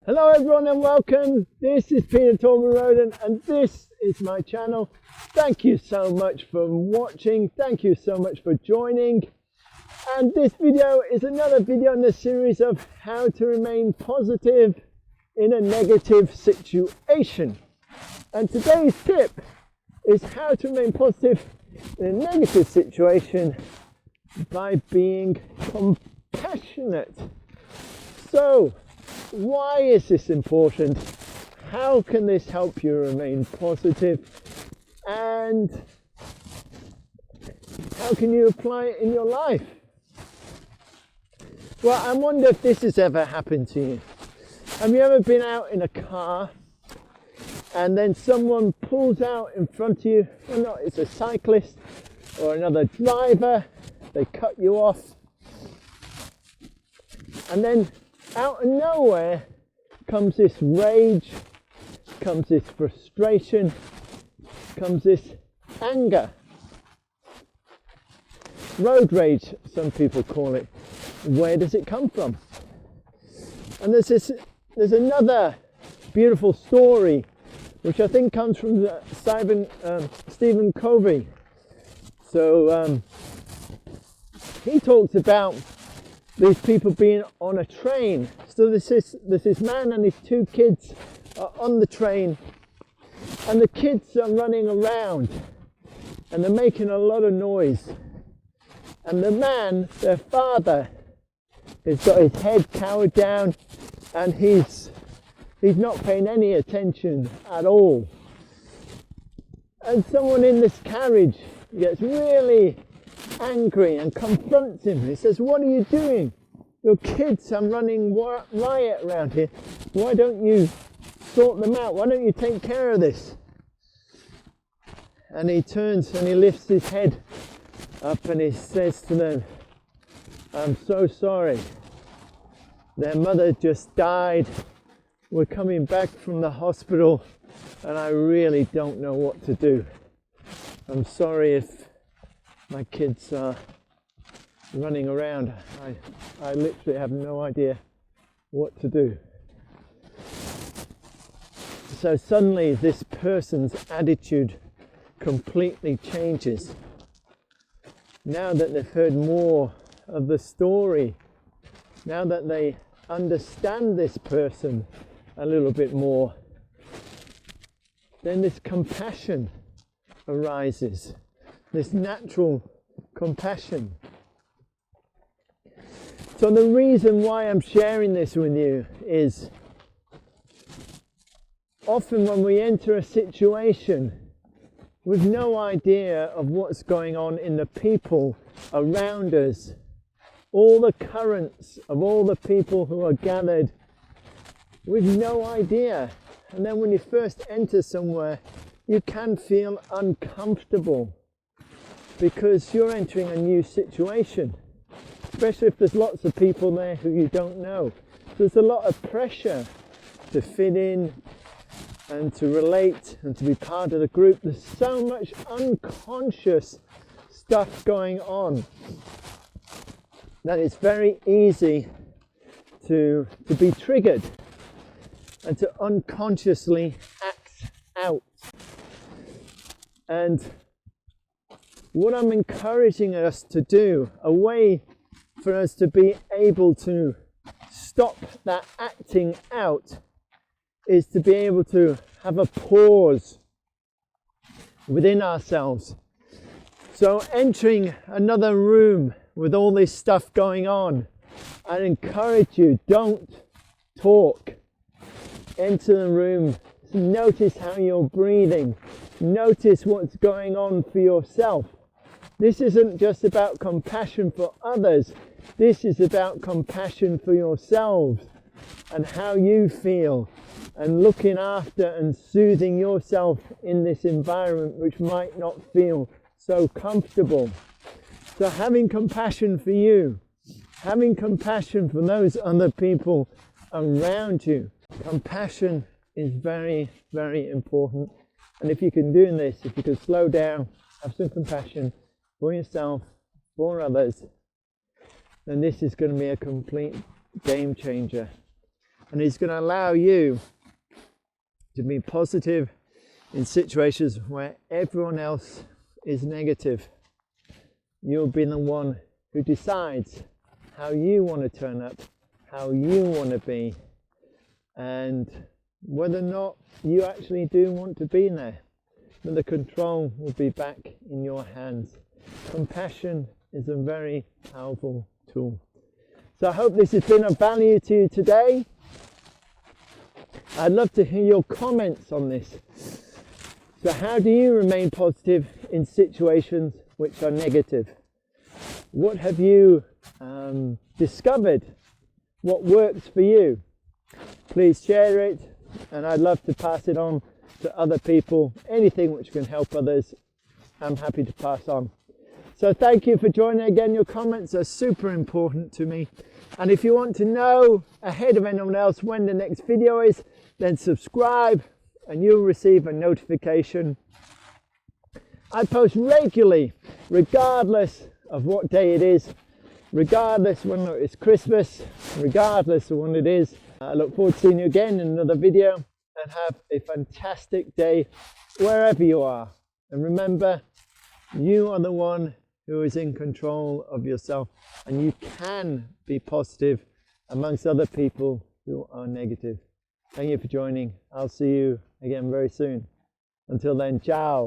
Hello everyone and welcome. This is Peter Torben Roden and this is my channel. Thank you so much for watching. Thank you so much for joining. And this video is another video in the series of how to remain positive in a negative situation. And today's tip is how to remain positive in a negative situation by being compassionate. So, why is this important? How can this help you remain positive? And how can you apply it in your life? Well, I wonder if this has ever happened to you. Have you ever been out in a car and then someone pulls out in front of you? Well, not, it's a cyclist or another driver. They cut you off. And then out of nowhere comes this rage, comes this frustration, comes this anger. Road rage, some people call it. Where does it come from? And there's another beautiful story, which I think comes from Stephen Covey. So he talks about these people being on a train. So there's this man and his two kids are on the train, and the kids are running around and they're making a lot of noise. And the man, their father, has got his head cowered down and he's not paying any attention at all. And someone in this carriage gets really angry and confronts him. He says, "What are you doing? Your kids are running riot around here. Why don't you sort them out? Why don't you take care of this?" And he turns and he lifts his head up and he says to them, "I'm so sorry. Their mother just died. We're coming back from the hospital and I really don't know what to do. I'm sorry if my kids are running around. I literally have no idea what to do." So suddenly this person's attitude completely changes. Now that they've heard more of the story, now that they understand this person a little bit more, then this compassion arises. This natural compassion. So the reason why I'm sharing this with you is often when we enter a situation with no idea of what's going on in the people around us, all the currents of all the people who are gathered, with no idea. And then when you first enter somewhere, you can feel uncomfortable, because you're entering a new situation, especially if there's lots of people there who you don't know. There's a lot of pressure to fit in and to relate and to be part of the group. There's so much unconscious stuff going on that it's very easy to be triggered and to unconsciously act out. And what I'm encouraging us to do, a way for us to be able to stop that acting out, is to be able to have a pause within ourselves. So entering another room with all this stuff going on, I encourage you, don't talk. Enter the room, notice how you're breathing, notice what's going on for yourself. This isn't just about compassion for others, this is about compassion for yourselves and how you feel, and looking after and soothing yourself in this environment which might not feel so comfortable. So having compassion for you, having compassion for those other people around you. Compassion is very, very important. And if you can do this, if you can slow down, have some compassion for yourself, for others, then this is going to be a complete game changer. And it's going to allow you to be positive in situations where everyone else is negative. You'll be the one who decides how you want to turn up, how you want to be, and whether or not you actually do want to be there. But the control will be back in your hands. Compassion is a very powerful tool. So I hope this has been of value to you today. I'd love to hear your comments on this. So how do you remain positive in situations which are negative? What have you discovered? What works for you? Please share it, and I'd love to pass it on to other people. Anything which can help others, I'm happy to pass on. So thank you for joining again. Your comments are super important to me. And if you want to know ahead of anyone else when the next video is, then subscribe and you'll receive a notification. I post regularly, regardless of what day it is, regardless whether it's Christmas, regardless of when it is. I look forward to seeing you again in another video, and have a fantastic day wherever you are. And remember, you are the one who is in control of yourself, and you can be positive amongst other people who are negative. Thank you for joining. I'll see you again very soon. Until then, ciao.